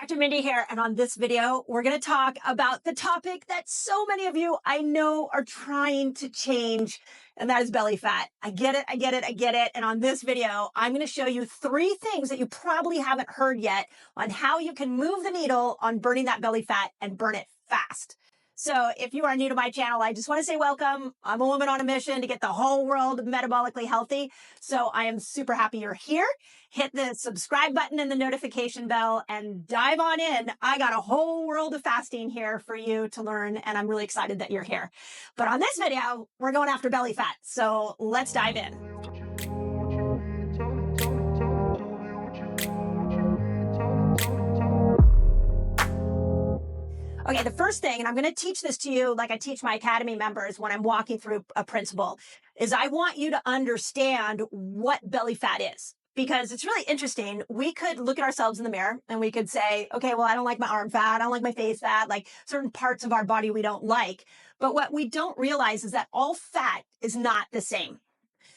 Dr. Mindy here, and on this video, we're going to talk about the topic that so many of you I know are trying to change, and that is belly fat. I get it. And on this video, I'm going to show you 3 things that you probably haven't heard yet on how you can move the needle on burning that belly fat and burn it fast. So if you are new to my channel, I just want to say welcome. I'm a woman on a mission to get the whole world metabolically healthy. So I am super happy you're here. Hit the subscribe button and the notification bell and dive on in. I got a whole world of fasting here for you to learn, and I'm really excited that you're here. But on this video, we're going after belly fat. So let's dive in. Okay, the first thing, and I'm going to teach this to you like I teach my academy members when I'm walking through a principle, is I want you to understand what belly fat is. Because it's really interesting. We could look at ourselves in the mirror and we could say, okay, well, I don't like my arm fat. I don't like my face fat, like certain parts of our body we don't like. But what we don't realize is that all fat is not the same.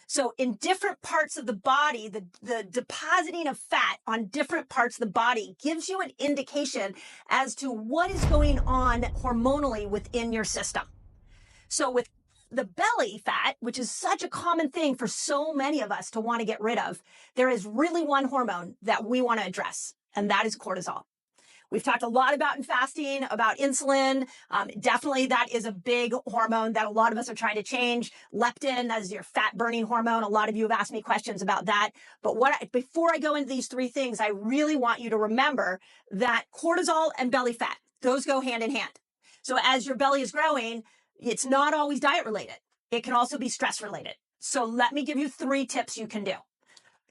So in different parts of the body, the depositing of fat on different parts of the body gives you an indication as to what is going on hormonally within your system. So with the belly fat, which is such a common thing for so many of us to want to get rid of, there is really one hormone that we want to address, and that is cortisol. We've talked a lot about in fasting, about insulin. Definitely that is a big hormone that a lot of us are trying to change. Leptin, that is your fat burning hormone. A lot of you have asked me questions about that. But before I go into these 3 things, I really want you to remember that cortisol and belly fat, those go hand in hand. So as your belly is growing, it's not always diet related. It can also be stress related. So let me give you 3 tips you can do.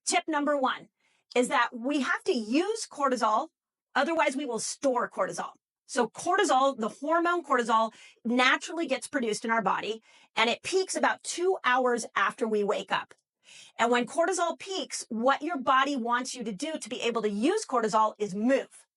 Tip number 1 is that we have to use cortisol. Otherwise, we will store cortisol. So cortisol, the hormone cortisol, naturally gets produced in our body, and it peaks about 2 hours after we wake up. And when cortisol peaks, what your body wants you to do to be able to use cortisol is move.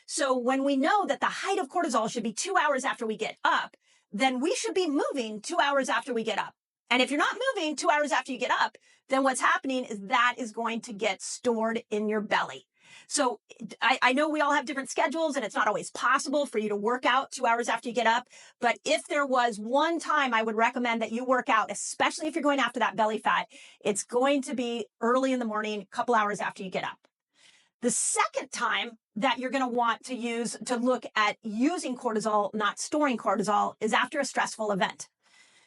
So when we know that the height of cortisol should be 2 hours after we get up, then we should be moving 2 hours after we get up. And if you're not moving 2 hours after you get up, then what's happening is that is going to get stored in your belly. So I know we all have different schedules and it's not always possible for you to work out 2 hours after you get up. But if there was one time I would recommend that you work out, especially if you're going after that belly fat, it's going to be early in the morning, a couple hours after you get up. The second time that you're going to want to look at using cortisol, not storing cortisol, is after a stressful event.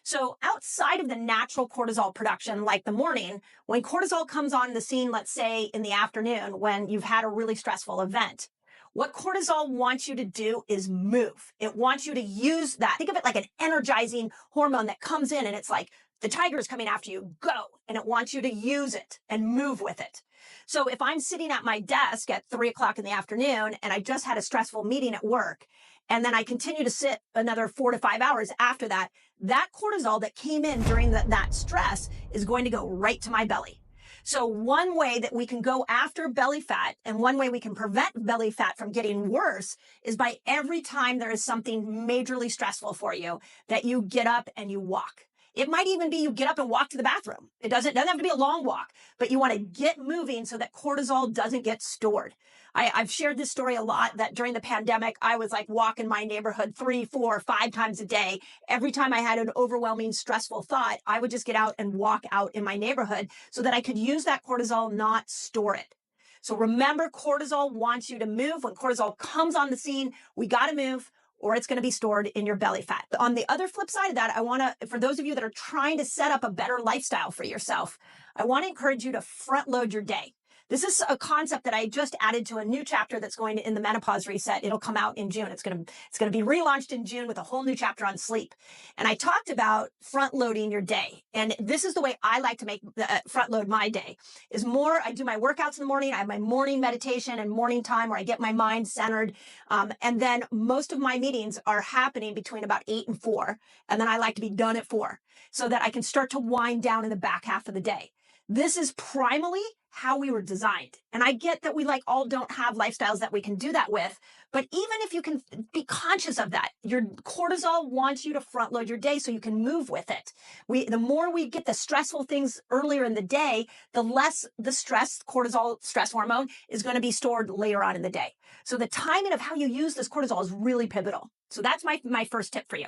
So outside of the natural cortisol production, like the morning, when cortisol comes on the scene, let's say in the afternoon, when you've had a really stressful event, what cortisol wants you to do is move. It wants you to use that. Think of it like an energizing hormone that comes in and it's like, the tiger is coming after you, go. And it wants you to use it and move with it. So if I'm sitting at my desk at 3 o'clock in the afternoon and I just had a stressful meeting at work, and then I continue to sit another 4 to 5 hours after that, that cortisol that came in during that stress is going to go right to my belly. So one way that we can go after belly fat and one way we can prevent belly fat from getting worse is by every time there is something majorly stressful for you, that you get up and you walk. It might even be you get up and walk to the bathroom. It doesn't have to be a long walk, but you want to get moving so that cortisol doesn't get stored. I've shared this story a lot that during the pandemic, I was like walking my neighborhood 3, 4, 5 times a day. Every time I had an overwhelming, stressful thought, I would just get out and walk out in my neighborhood so that I could use that cortisol, not store it. So remember, cortisol wants you to move. When cortisol comes on the scene, we got to move, or it's going to be stored in your belly fat. On the other flip side of that, for those of you that are trying to set up a better lifestyle for yourself, I want to encourage you to front load your day. This is a concept that I just added to a new chapter that's going to in the menopause reset. It'll come out in June. It's going to be relaunched in June with a whole new chapter on sleep. And I talked about front loading your day. And this is the way I like to make front load my day. Is more, I do my workouts in the morning. I have my morning meditation and morning time where I get my mind centered. And then most of my meetings are happening between about 8 and 4. And then I like to be done at 4 so that I can start to wind down in the back half of the day. This is primarily how we were designed. And I get that we all don't have lifestyles that we can do that with, but even if you can be conscious of that, your cortisol wants you to front load your day so you can move with it. The more we get the stressful things earlier in the day, the less the cortisol stress hormone is going to be stored later on in the day. So the timing of how you use this cortisol is really pivotal. So that's my first tip for you.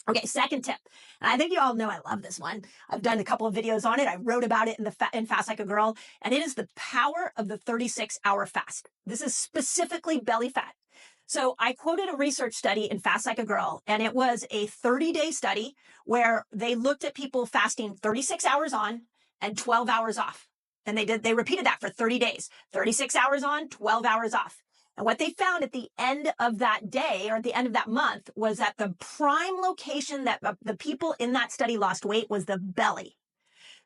Okay, second tip. And I think you all know I love this one. I've done a couple of videos on it. I wrote about it in Fast Like a Girl, and it is the power of the 36-hour fast. This is specifically belly fat. So I quoted a research study in Fast Like a Girl, and it was a 30-day study where they looked at people fasting 36 hours on and 12 hours off. And they repeated that for 30 days, 36 hours on, 12 hours off. And what they found at the end of that day or at the end of that month was that the prime location that the people in that study lost weight was the belly.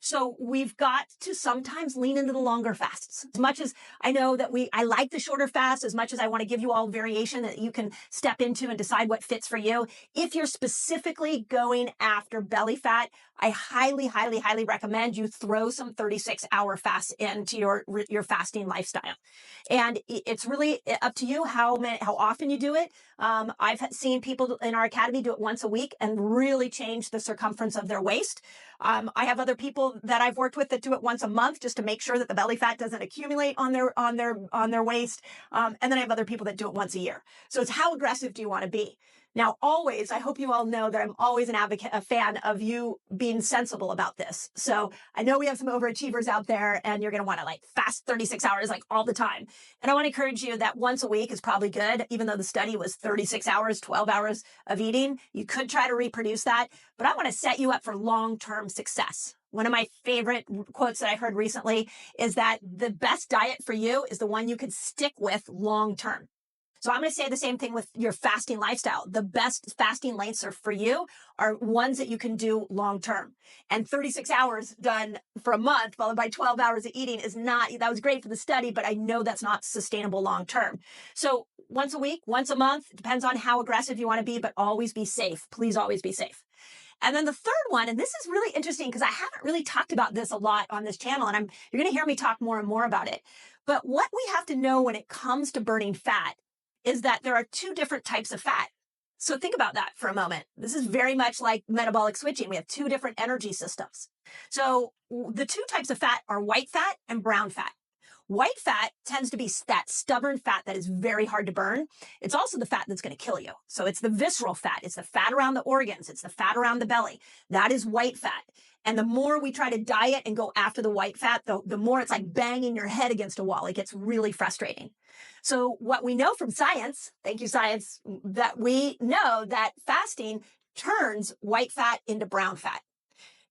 So we've got to sometimes lean into the longer fasts. As much as I know that I like the shorter fast, as much as I want to give you all variation that you can step into and decide what fits for you. If you're specifically going after belly fat, I highly, highly, highly recommend you throw some 36-hour fasts into your fasting lifestyle. And it's really up to you how often you do it. I've seen people in our academy do it once a week and really change the circumference of their waist. I have other people that I've worked with that do it once a month just to make sure that the belly fat doesn't accumulate on their waist. And then I have other people that do it once a year. So it's how aggressive do you want to be? Now, always, I hope you all know that I'm always a fan of you being sensible about this. So I know we have some overachievers out there and you're going to want to fast 36 hours all the time. And I want to encourage you that once a week is probably good, even though the study was 36 hours, 12 hours of eating. You could try to reproduce that, but I want to set you up for long-term success. One of my favorite quotes that I heard recently is that the best diet for you is the one you could stick with long-term. So I'm going to say the same thing with your fasting lifestyle. The best fasting lengths for you are ones that you can do long term. And 36 hours done for a month, followed by 12 hours of eating that was great for the study, but I know that's not sustainable long term. So once a week, once a month, depends on how aggressive you want to be, but always be safe. Please always be safe. And then the third one, and this is really interesting because I haven't really talked about this a lot on this channel, and you're going to hear me talk more and more about it. But what we have to know when it comes to burning fat is that there are two different types of fat. So think about that for a moment. This is very much like metabolic switching. We have two different energy systems. So the two types of fat are white fat and brown fat. White fat tends to be that stubborn fat that is very hard to burn. It's also the fat that's going to kill you. So it's the visceral fat. It's the fat around the organs. It's the fat around the belly. That is white fat. And the more we try to diet and go after the white fat, the more it's like banging your head against a wall. It gets really frustrating. So what we know from science, thank you science, that we know that fasting turns white fat into brown fat.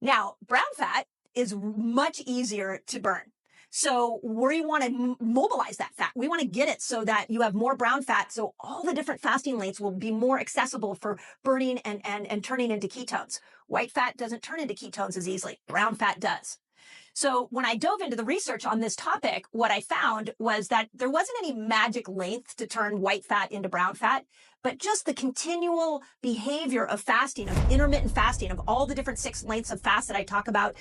Now, brown fat is much easier to burn. So we want to mobilize that fat. We want to get it so that you have more brown fat. So all the different fasting lengths will be more accessible for burning and turning into ketones. White fat doesn't turn into ketones as easily. Brown fat does. So when I dove into the research on this topic, what I found was that there wasn't any magic length to turn white fat into brown fat, but just the continual behavior of fasting, of intermittent fasting, of all the different 6 lengths of fast that I talk about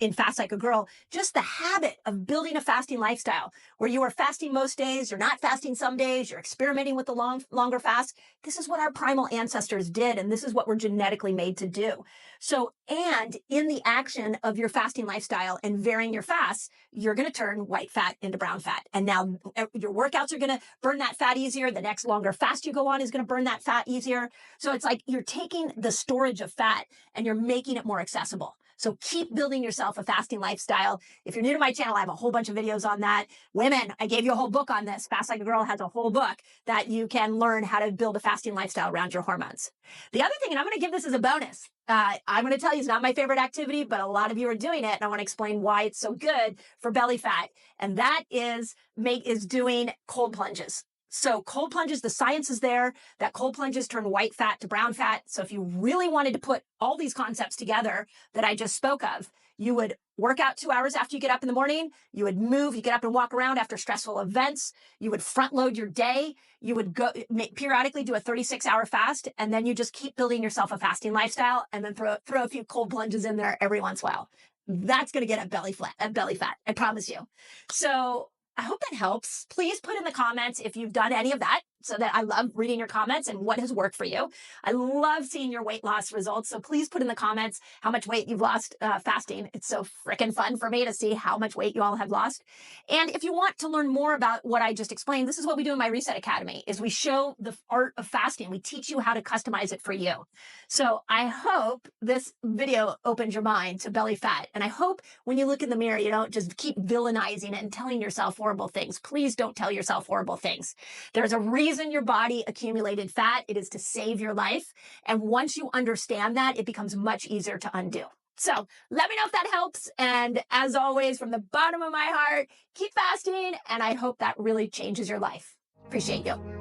in Fast Like a Girl, just the habit of building a fasting lifestyle where you are fasting most days, you're not fasting some days, you're experimenting with the longer fast. This is what our primal ancestors did, and this is what we're genetically made to do. So, and in the action of your fasting lifestyle and varying your fasts, you're going to turn white fat into brown fat. And now your workouts are going to burn that fat easier. The next longer fast you go on is going to burn that fat easier. So it's like you're taking the storage of fat and you're making it more accessible. So keep building yourself a fasting lifestyle. If you're new to my channel, I have a whole bunch of videos on that. Women, I gave you a whole book on this. Fast Like a Girl has a whole book that you can learn how to build a fasting lifestyle around your hormones. The other thing, and I'm going to give this as a bonus, I'm going to tell you it's not my favorite activity, but a lot of you are doing it, and I want to explain why it's so good for belly fat. And that is doing cold plunges. So cold plunges, the science is there that cold plunges turn white fat to brown fat. So if you really wanted to put all these concepts together that I just spoke of, you would work out 2 hours after you get up in the morning. You would move, you get up and walk around after stressful events. You would front load your day. You would periodically do a 36-hour fast, and then you just keep building yourself a fasting lifestyle and then throw a few cold plunges in there every once in a while. that's going to get a belly fat. I promise you. So I hope that helps. Please put in the comments if you've done any of that, so that I love reading your comments and what has worked for you. I love seeing your weight loss results. So please put in the comments how much weight you've lost fasting. It's so freaking fun for me to see how much weight you all have lost. And if you want to learn more about what I just explained, this is what we do in my Reset Academy, is we show the art of fasting. We teach you how to customize it for you. So I hope this video opens your mind to belly fat. And I hope when you look in the mirror, you don't just keep villainizing it and telling yourself horrible things. Please don't tell yourself horrible things. There's a reason your body accumulated fat. It is to save your life. And once you understand that, it becomes much easier to undo. So let me know if that helps. And as always, from the bottom of my heart, keep fasting. And I hope that really changes your life. Appreciate you.